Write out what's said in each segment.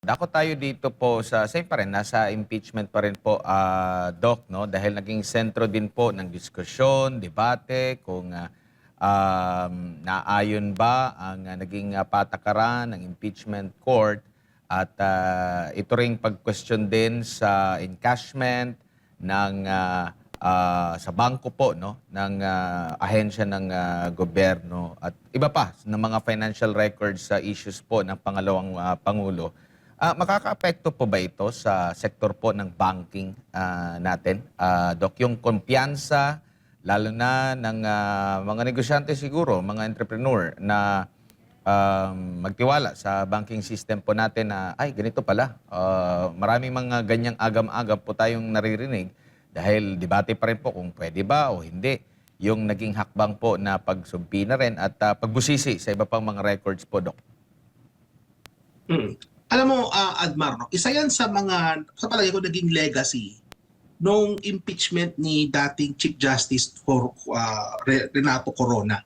Dako tayo dito po sa same pa rin, nasa impeachment pa rin po, Doc, no? Dahil naging sentro din po ng diskusyon, debate, kung naayon ba ang naging patakaran ng impeachment court at ito ring pag-question din sa encashment ng sa bangko po, no, ng ahensya ng gobyerno at iba pa ng mga financial records sa issues po ng pangalawang pangulo. Makakaapekto po ba ito sa sektor po ng banking natin, Doc? Yung kumpiyansa, lalo na ng mga negosyante siguro, mga entrepreneur na magtiwala sa banking system po natin na, ay, ganito pala. Maraming mga ganyang agam-agam po tayong naririnig dahil debate pa rin po kung pwede ba o hindi yung naging hakbang po na pagsumpi na rin at pagbusisi sa iba pang mga records po, Doc. Alam mo, Admar, no? Isa yan sa mga, sa palagay ko, naging legacy nung impeachment ni dating Chief Justice for Renato Corona,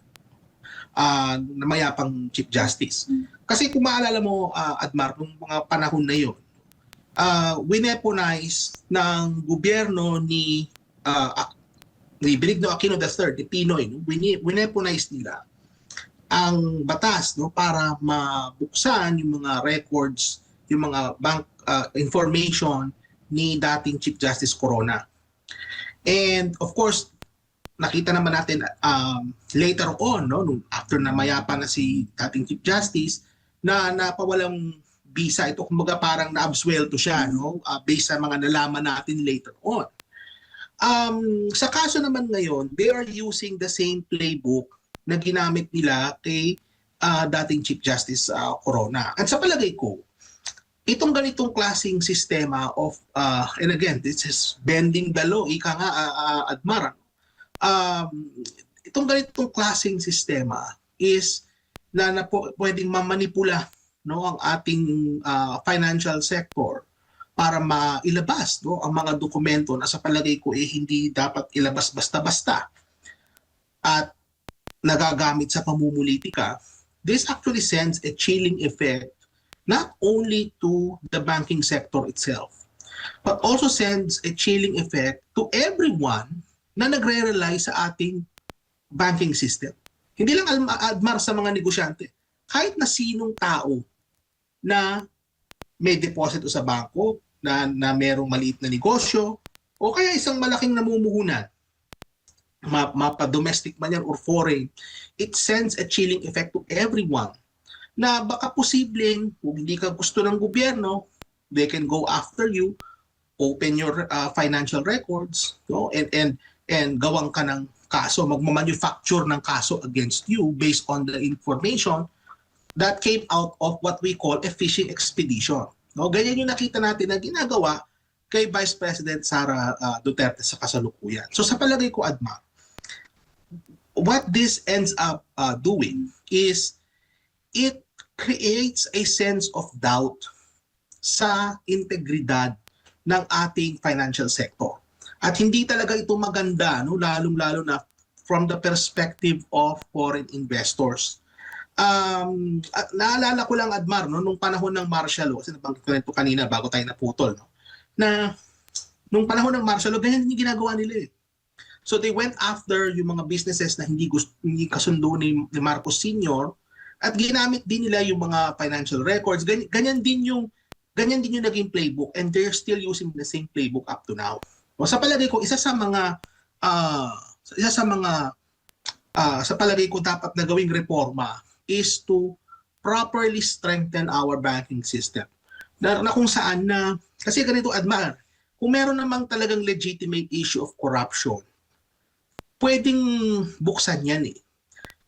na mayapang Chief Justice. Kasi kung maalala mo, Admar, nung mga panahon na yun, wineponize ng gobyerno ni Benigno Aquino III, ni Pinoy, no? Wineponize nila ang batas, no, para mabuksan yung mga records, yung mga bank information ni dating Chief Justice Corona. And of course, nakita naman natin later on, no, after na mayapa na si dating Chief Justice, na napawalang visa ito, kumbaga parang na-absuelto siya, no, based sa mga nalaman natin later on. Sa kaso naman ngayon, they are using the same playbook na ginamit nila kay dating Chief Justice Corona. At sa palagay ko, itong ganitong klaseng sistema of, and again, this is bending the law, ika nga, Admar, itong ganitong klaseng sistema is na pwedeng mamanipula, no, ang ating financial sector para mailabas, no, ang mga dokumento na sa palagay ko hindi dapat ilabas basta-basta at nagagamit sa pamumulitika. This actually sends a chilling effect not only to the banking sector itself, but also sends a chilling effect to everyone na nagre-rely sa ating banking system. Hindi lang, Admar, sa mga negosyante. Kahit na sinong tao na may deposito sa bangko, na merong maliit na negosyo, o kaya isang malaking namumuhunan, mapa-domestic man yan or foreign, it sends a chilling effect to everyone na baka posibleng kung hindi ka gusto ng gobyerno, they can go after you, open your financial records, no, and gawang ka ng kaso, magmamanufacture ng kaso against you based on the information that came out of what we call a fishing expedition. No, ganyan yung nakita natin na ginagawa kay Vice President Sara Duterte sa kasalukuyan. So sa palagay ko, Adma, what this ends up doing is it creates a sense of doubt sa integridad ng ating financial sector. At hindi talaga ito maganda, no, lalong-lalo na from the perspective of foreign investors. Naalala ko lang, Admar, no, nung panahon ng martial law, kasi nabanggit ko na ito kanina bago tayo naputol, no, na nung panahon ng martial law, ganyan din ginagawa nila eh. So they went after yung mga businesses na hindi kasundo ni Marcos Sr. at ginamit din nila yung mga financial records. Ganyan din yung naging playbook, and they're still using the same playbook up to now. O, sa palagay ko, isa sa palagay ko dapat na gawing reforma is to properly strengthen our banking system. Na kung saan na, kasi ganito, Admar, kung meron namang talagang legitimate issue of corruption, pwedeng buksan yan eh.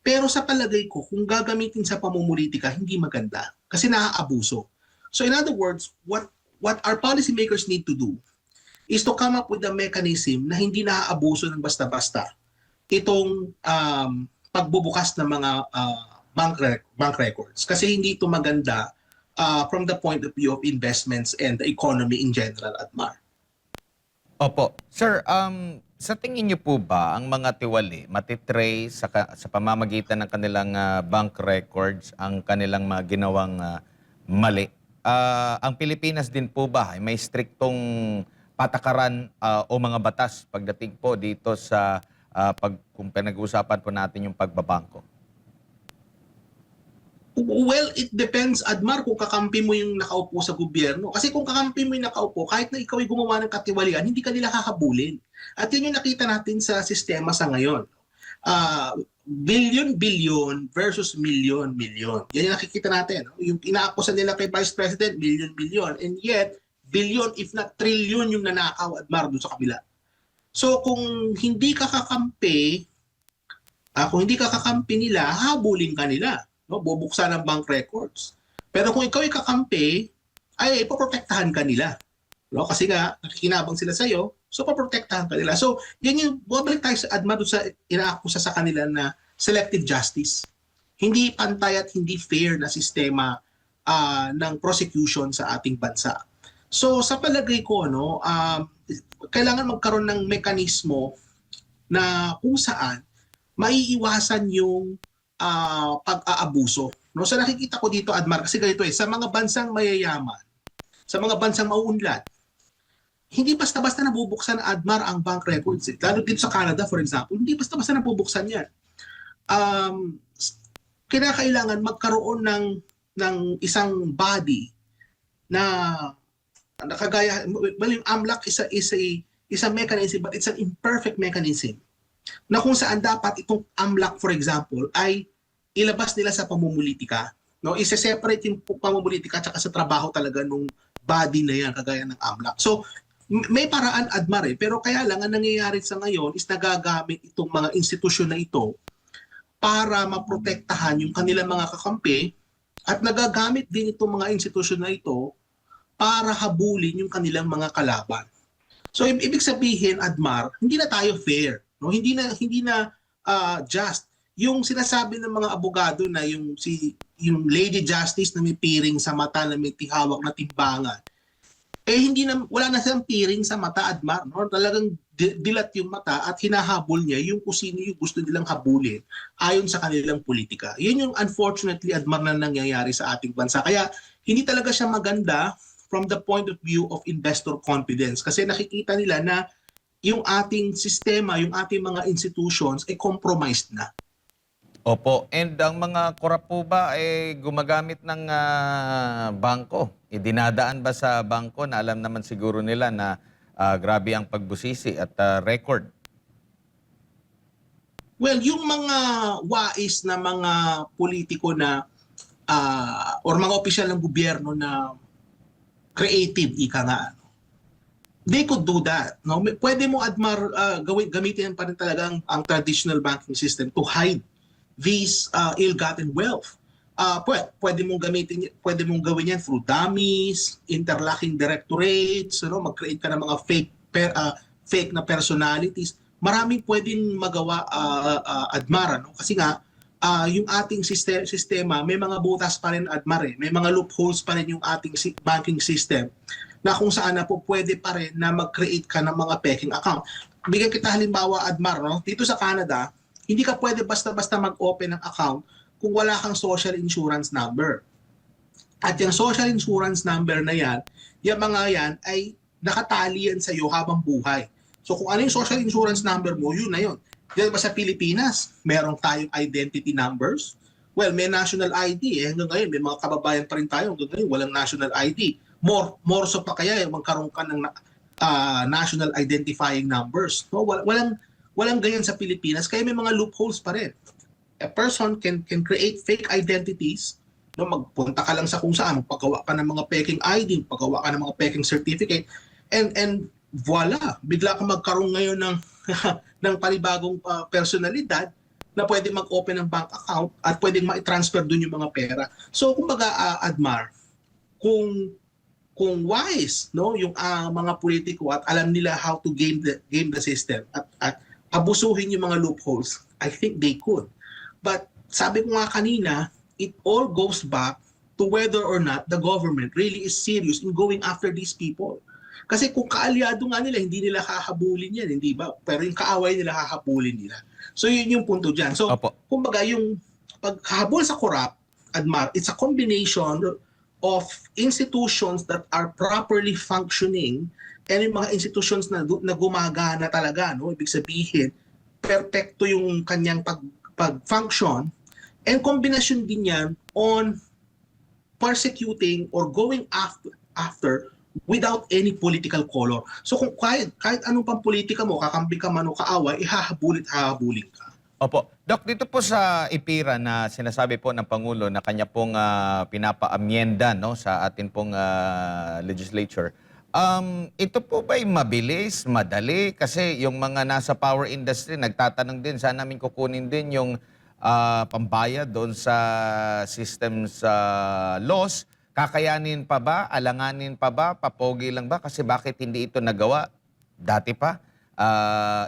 Pero sa palagay ko, kung gagamitin sa pamumulitika, hindi maganda kasi naaabuso. So in other words, what our policymakers need to do is to come up with a mechanism na hindi naaabuso ng basta-basta itong pagbubukas ng mga bank records. Kasi hindi ito maganda from the point of view of investments and the economy in general, Admar. Opo. Sir, sa tingin niyo po ba ang mga tiwali matitrace sa pamamagitan ng kanilang bank records ang kanilang mga ginawang mali? ang Pilipinas din po ba ay may striktong patakaran o mga batas pagdating po dito sa kung pinag-uusapan po natin yung pagbabangko? Well, it depends, Admar, kung kakampi mo yung nakaupo sa gobyerno. Kasi kung kakampi mo yung nakaupo, kahit na ikaw ay gumawa ng katiwalian, hindi ka nila hahabulin. At yun yung nakita natin sa sistema sa ngayon. Billion versus million. Yan yung nakikita natin. No? Yung inaakusan nila kay Vice President, billion. And yet, billion if not trillion yung nanakaw, Admar, doon sa kabila. So kung hindi ka kakampi, nila, habulin ka nila. No, bubuksan ang bank records. Pero kung ikaw ay kakampi, ay ipoprotektahan ka nila. No? Kasi nga, nakikinabang sila sa'yo, so poprotektahan ka nila. So, yan yung, bumabalik tayo sa Adma sa inaakusa sa kanila na selective justice. Hindi pantay at hindi fair na sistema ng prosecution sa ating bansa. So, sa palagay ko, no, kailangan magkaroon ng mekanismo na kung saan maiiwasan yung pag-aabuso. No, sa nakikita ko dito, Admar, kasi ganito sa mga bansang mayayaman, sa mga bansang mauunlad, hindi basta-basta nabubuksan, Admar, ang bank records. Lalo dito sa Canada, for example, hindi basta-basta nabubuksan yan. Kinakailangan magkaroon ng isang body na nakagaya, well, yung AMLAC is a mechanism, but it's an imperfect mechanism na kung saan dapat itong AMLAC, for example, ay ilabas nila sa pamumulitika. No? Isa-separate yung pamumulitika at sa trabaho talaga nung body na yan, kagaya ng AMLAC. So, may paraan, Admar, pero kaya lang, ang nangyayari sa ngayon is nagagamit itong mga institusyon na ito para maprotektahan yung kanilang mga kakampi at nagagamit din itong mga institusyon na ito para habulin yung kanilang mga kalaban. So, ibig sabihin, Admar, hindi na tayo fair. No, hindi na just yung sinasabi ng mga abogado na yung Lady Justice na may piring sa mata, na may tihawak na timbangan. Wala na siyang piring sa mata, Admar, no? Talagang dilat yung mata at hinahabol niya yung kung sino yung gusto nilang habulin ayon sa kanilang politika. Yun yung unfortunately, Admar, na nangyayari sa ating bansa. Kaya hindi talaga siya maganda from the point of view of investor confidence kasi nakikita nila na yung ating sistema, yung ating mga institutions ay compromised na. Opo. And ang mga korap po ba ay gumagamit ng bangko? Dinadaan ba sa bangko na alam naman siguro nila na grabe ang pagbusisi at record? Well, yung mga wais na mga politiko na or mga opisyal ng gobyerno na creative, ika nga, they could do that. No? Pwede mo, Admar, gamitin pa rin talaga ang traditional banking system to hide these ill-gotten wealth. Pwede mong gawin yan through dummies, interlocking directorates, mag-create ka ng mga fake na personalities. Maraming pwedeng magawa, Admar, no? Kasi nga yung ating sistema, may mga butas pa rin, Admar, may mga loopholes pa rin yung ating banking system na kung saan na po pwede pa rin na mag-create ka ng mga peking account. Bigyan kita halimbawa, Admar, no? Dito sa Canada, hindi ka pwede basta-basta mag-open ng account kung wala kang social insurance number. At yung social insurance number na yan, yung mga yan ay nakatali yan sa iyo habang buhay. So kung ano yung social insurance number mo, yun na yun. Diyan ba sa Pilipinas, meron tayong identity numbers? Well, may national ID. Hanggang ngayon, may mga kababayan pa rin tayo. Hanggang ngayon, walang national ID. More so pa kaya magkaroon ka ng national identifying numbers. No? Walang ganyan sa Pilipinas, kaya may mga loopholes pa rin. A person can create fake identities, no? Magpunta ka lang sa kung saan, magpagawa ka ng mga peking ID, magpagawa ka ng mga peking certificate, and voila, bigla ka magkaroon ngayon ng ng panibagong personalidad na pwede mag-open ng bank account at pwedeng ma-transfer dun yung mga pera. So kumbaga, Admar, kung wise, no, yung mga politiko at alam nila how to game the system at abusuhin yung mga loopholes, I think they could. But sabi ko nga kanina, it all goes back to whether or not the government really is serious in going after these people. Kasi kung kaalyado nga nila, hindi nila hahabulin yan, hindi ba? Pero yung kaaway nila, hahabulin nila. So yun yung punto dyan. So kumbaga yung paghahabol sa corrupt, Admar, it's a combination of institutions that are properly functioning and yung mga institutions na gumagana talaga, no? Ibig sabihin, perfecto yung kanyang pag-function, and kombinasyon din yan on persecuting or going after without any political color. So kung kahit anong pang politika mo, kakampi ka man o kaaway, hahabulin ka. Opo. Doc, dito po sa IPIRA na sinasabi po ng Pangulo na kanya pong pinapaamyenda, no, sa atin pong legislature, ito po ba'y mabilis, madali? Kasi yung mga nasa power industry, nagtatanong din, saan namin kukunin din yung pambayad doon sa systems laws. Kakayanin pa ba? Alanganin pa ba? Papogi lang ba? Kasi bakit hindi ito nagawa dati pa?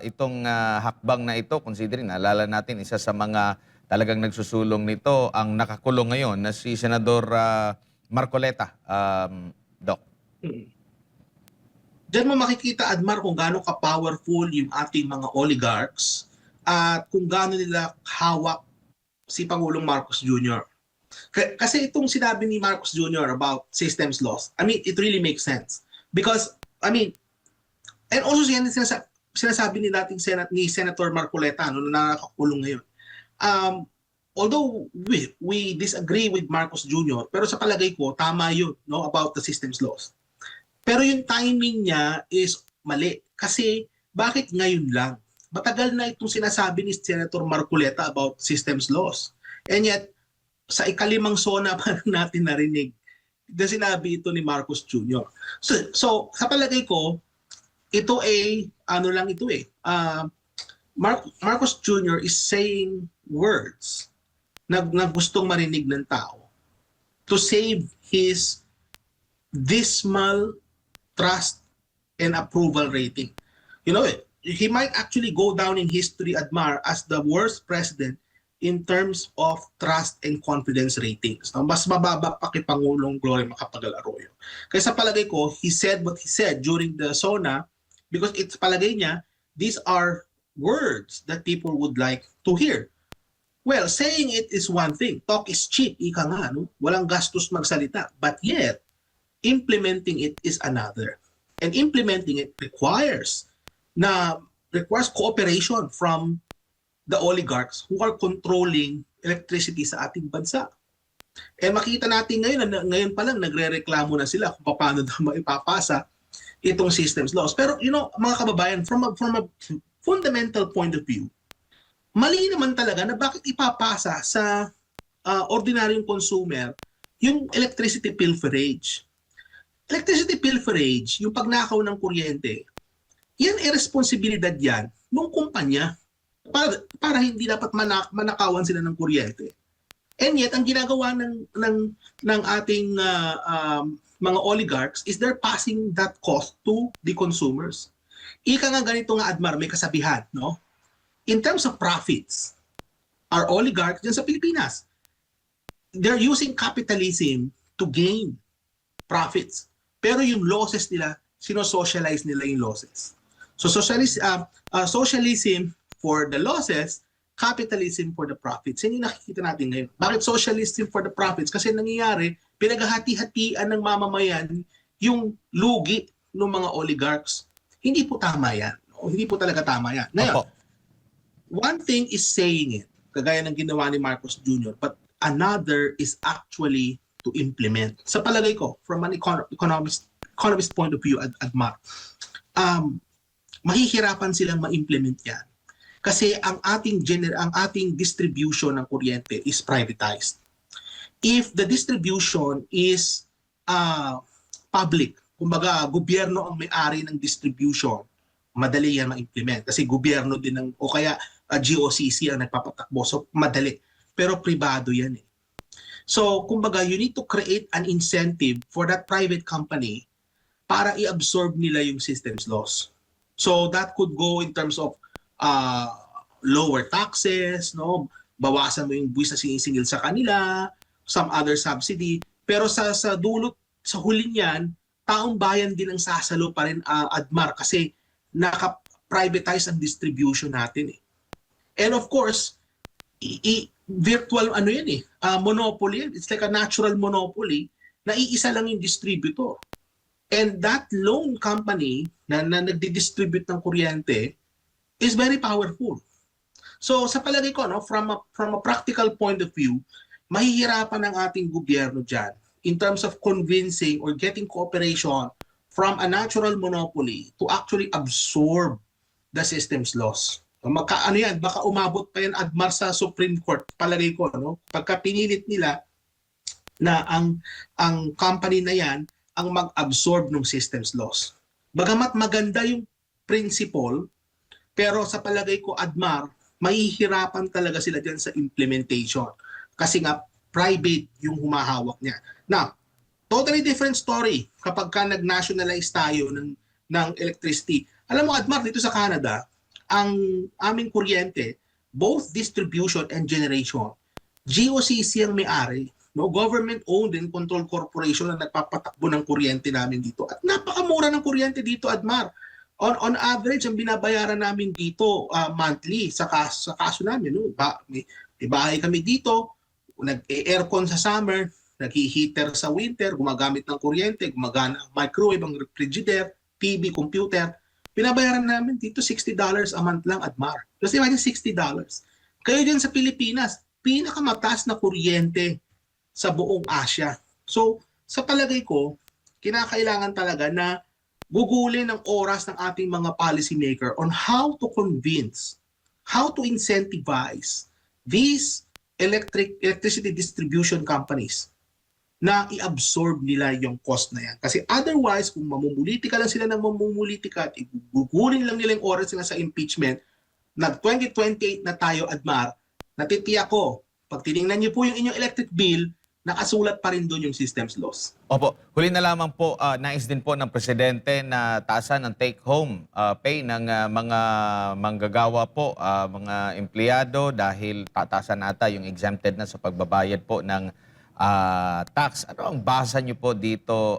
Itong hakbang na ito, considering, naalala natin, isa sa mga talagang nagsusulong nito, ang nakakulong ngayon na si Senador Marcoleta, Doc. Diyan mo makikita, Admar, kung gaano ka-powerful yung ating mga oligarchs at kung gaano nila hawak si Pangulong Marcos Jr. Kasi itong sinabi ni Marcos Jr. about systems laws, I mean, it really makes sense. Because, I mean, and also sinasabi ni dating ni Senator Marcoleta, no, na nakakulong ngayon. Although we disagree with Marcos Jr., pero sa palagay ko, tama yun, no, about the systems laws. Pero yung timing niya is mali. Kasi bakit ngayon lang? Matagal na itong sinasabi ni Senator Marcoleta about systems laws. And yet, sa ikalimang SONA pa natin narinig na sinabi ito ni Marcos Jr. So sa palagay ko, ito Marcos Jr. is saying words na gustong marinig ng tao to save his dismal trust and approval rating. You know, he might actually go down in history, Admar, as the worst president in terms of trust and confidence ratings. No? Mas mababa pa kay Pangulong Gloria Macapagal-Arroyo. Kaya sa palagay ko, he said what he said during the SONA because it's palagay niya, these are words that people would like to hear. Well, saying it is one thing. Talk is cheap, ika nga, no? Walang gastos magsalita. But yet, implementing it is another. And implementing it requires cooperation from the oligarchs who are controlling electricity sa ating bansa. And makita natin ngayon pa lang nagrereklamo na sila kung paano daw maipapasa itong systems laws. Pero you know, mga kababayan, from a fundamental point of view, mali naman talaga na bakit ipapasa sa ordinaryong consumer yung electricity pilferage. Electricity pilferage, yung pagnakaw ng kuryente, yan ay responsibilidad yan ng kumpanya para hindi dapat manakawan sila ng kuryente. And yet, ang ginagawa ng ating mga oligarchs is they're passing that cost to the consumers. Ika nga ganito nga, Admar, may kasabihan, no? In terms of profits, our oligarchs dyan sa Pilipinas, they're using capitalism to gain profits. Pero yung losses nila, sinosocialize nila yung losses. So socialism for the losses, capitalism for the profits. Yan yung nakikita natin ngayon. Bakit socialism for the profits? Kasi nangyayari, pinaghahati-hatian ng mamamayan yung lugi ng mga oligarchs. Hindi po tama yan. O, hindi po talaga tama yan. Ngayon, one thing is saying it, kagaya ng ginawa ni Marcos Jr., but another is actually to implement. Sa palagay ko, from an economist point of view, Admar, mahihirapan silang ma-implement yan. Kasi ang ating distribution ng kuryente is privatized. If the distribution is public, kumbaga gobyerno ang may-ari ng distribution, madali yan ma-implement. Kasi gobyerno din o kaya GOCC ang nagpapatakbo. So madali. Pero pribado yan eh. So kumbaga you need to create an incentive for that private company para i-absorb nila yung systems loss. So that could go in terms of lower taxes, no? Bawasan mo yung buwis na sinisingil sa kanila, some other subsidy. Pero sa dulot, sa huli niyan, taong bayan din ang sasalo pa rin, Admar, kasi naka-privatize ang distribution natin eh. And of course, virtual monopoly, it's like a natural monopoly na iisa lang yung distributor. And that loan company na nagdi-distribute ng kuryente is very powerful. So sa palagay ko, no, from a practical point of view, mahihirapan ang ating gobyerno dyan in terms of convincing or getting cooperation from a natural monopoly to actually absorb the system's loss. Ano yan, baka umabot pa yan Admar sa Supreme Court, palagay ko, no? Pagka pinilit nila na ang company na yan ang mag-absorb ng system's loss. Bagamat maganda yung principle, pero sa palagay ko, Admar, mahihirapan talaga sila dyan sa implementation. Kasi nga, private yung humahawak niya. Now, totally different story kapag ka nag-nationalize tayo ng electricity. Alam mo, Admar, dito sa Canada, ang aming kuryente, both distribution and generation, GOCC ang may-ari, no, government-owned and controlled corporation na nagpapatakbo ng kuryente namin dito. At napakamura ng kuryente dito, Admar. On average, ang binabayaran namin dito monthly sa kaso namin. No? May bahay kami dito, nag-aircon sa summer, nag-heater sa winter, gumagamit ng kuryente, gumagana ang microwave, ang refrigerator, TV, computer. Binabayaran namin dito $60 a month lang, Admar. Just imagine $60. Kayo dyan sa Pilipinas, pinakamataas na kuryente sa buong Asia. So, sa palagay ko, kinakailangan talaga na gugulin ng oras ng ating mga policymaker on how to convince, how to incentivize these electricity distribution companies na i-absorb nila yung cost na yan. Kasi otherwise, kung mamumulitika lang sila ng mamumulitika at gugulin lang nila yung oras nila sa impeachment, nag-2028 na tayo, Admar, natitiyak ko, pag tinignan niyo po yung inyong electric bill, nakasulat pa rin doon yung systems loss. Opo, huli na lamang po, nais din po ng Presidente na taasan ang take-home pay ng mga manggagawa po, mga empleyado dahil tatasan ata yung exempted na sa pagbabayad po ng tax. Ano ang basa niyo po dito,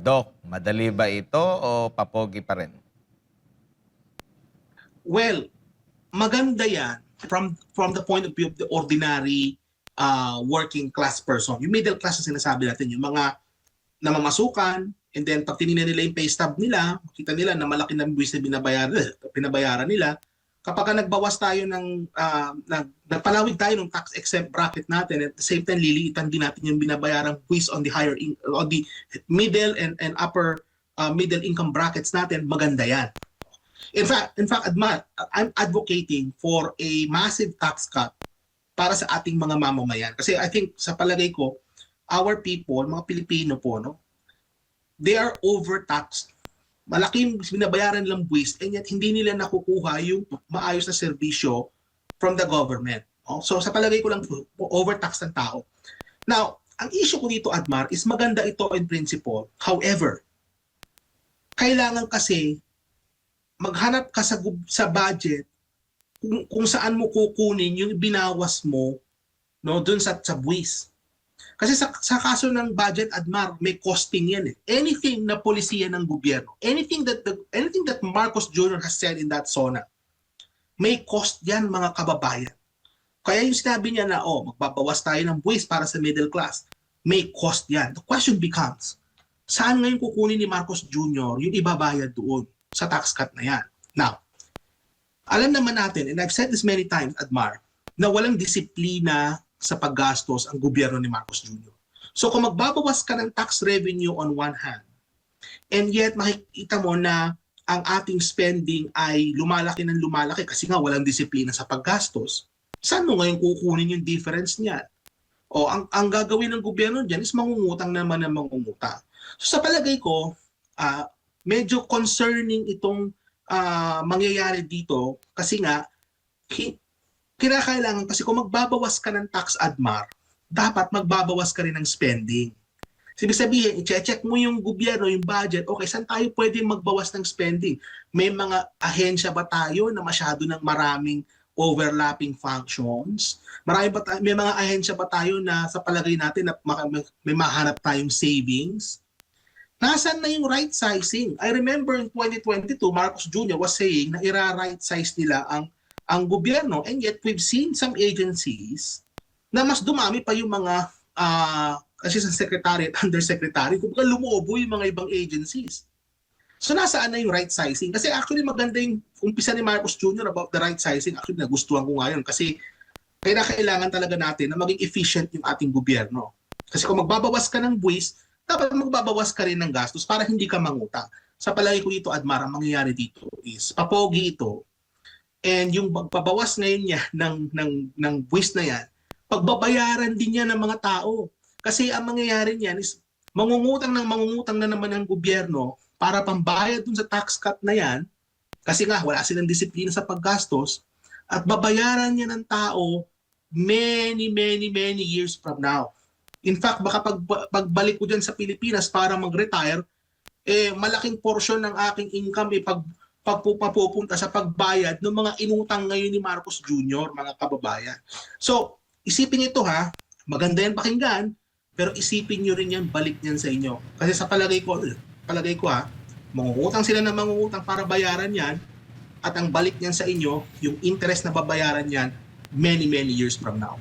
Doc? Madali ba ito o papogi pa rin? Well, maganda yan from the point of view of the ordinary working class person. Yung middle class na sinasabi natin, yung mga namamasukan, and then pag tinignan nila yung pay stub nila, makita nila na malaki na buwis na binabayaran nila. Kapag nagbawas tayo nagpalawig tayo ng tax exempt bracket natin, at the same time liliitan din natin yung binabayarang buwis on the on the middle and upper middle income brackets natin, maganda yan. In fact, Admar, I'm advocating for a massive tax cut para sa ating mga mamamayan. Kasi I think, sa palagay ko, our people, mga Pilipino po, no, they are overtaxed. Malaking binabayaran lang buwis, and yet hindi nila nakukuha yung maayos na serbisyo from the government. No? So sa palagay ko lang, overtaxed ang tao. Now, ang issue ko dito, Admar, is maganda ito in principle. However, kailangan kasi maghanap ka sa budget kung saan mo kukunin yung binawas mo, no, doon sa buwis. Kasi sa kaso ng budget, Admar, may costing yan. Anything na polisiya ng gobyerno, anything that Marcos Jr. has said in that SONA, may cost yan, mga kababayan. Kaya yung sinabi niya na, magbabawas tayo ng buwis para sa middle class, may cost yan. The question becomes, saan ngayon kukunin ni Marcos Jr. yung ibabayad doon sa tax cut na yan? Now, alam naman natin, and I've said this many times, Admar, na walang disiplina sa paggastos ang gobyerno ni Marcos Jr. So kung magbabawas ka ng tax revenue on one hand, and yet makikita mo na ang ating spending ay lumalaki ng lumalaki kasi nga walang disiplina sa paggastos, saan mo ngayon kukunin yung difference niyan? O ang gagawin ng gobyerno dyan is mangungutang naman ng mangungutang. So sa palagay ko, medyo concerning itong mangyayari dito kasi nga kinakailangan kasi kung magbabawas ka ng tax, Admar, dapat magbabawas ka rin ng spending. Ibig sabihin, i-check mo yung gobyerno, yung budget, okay, saan tayo pwede magbawas ng spending? May mga ahensya ba tayo na masyado ng maraming overlapping functions? May mga ahensya ba tayo na sa palagay natin na may mahanap tayong savings? Nasaan na yung right sizing? I remember in 2022, Marcos Jr. was saying na ira-right size nila ang gobyerno, and yet we've seen some agencies na mas dumami pa yung mga kasi sa secretary at undersecretary, kumbaga lumuobo yung mga ibang agencies. So nasaan na yung right sizing? Kasi actually maganda yung umpisa ni Marcos Jr. about the right sizing. Actually nagustuhan ko ngayon kasi kailangan talaga natin na maging efficient yung ating gobyerno. Kasi kung magbabawas ka ng buwis, dapat magbabawas ka rin ng gastos para hindi ka mangutang. Sa palagi ko dito, Admar, ang mangyayari dito is papogi ito and yung pagbabawas ngayon niya ng buwis na yan, pagbabayaran din yan ng mga tao. Kasi ang mangyayari niyan is mangungutang na naman ng gobyerno para pambayad dun sa tax cut na yan kasi nga wala silang disiplina sa paggastos at babayaran niya ng tao many years from now. In fact, baka pagbalik ko dyan sa Pilipinas para mag-retire, malaking portion ng aking income pagpupunta sa pagbayad ng mga inutang ngayon ni Marcos Jr., mga kababayan. So, isipin ito ha, maganda yan pakinggan, pero isipin nyo rin yan, balik niyan sa inyo. Kasi sa palagay ko ha, mangungutang sila ng mangungutang para bayaran yan, at ang balik niyan sa inyo, yung interest na babayaran yan, many years from now.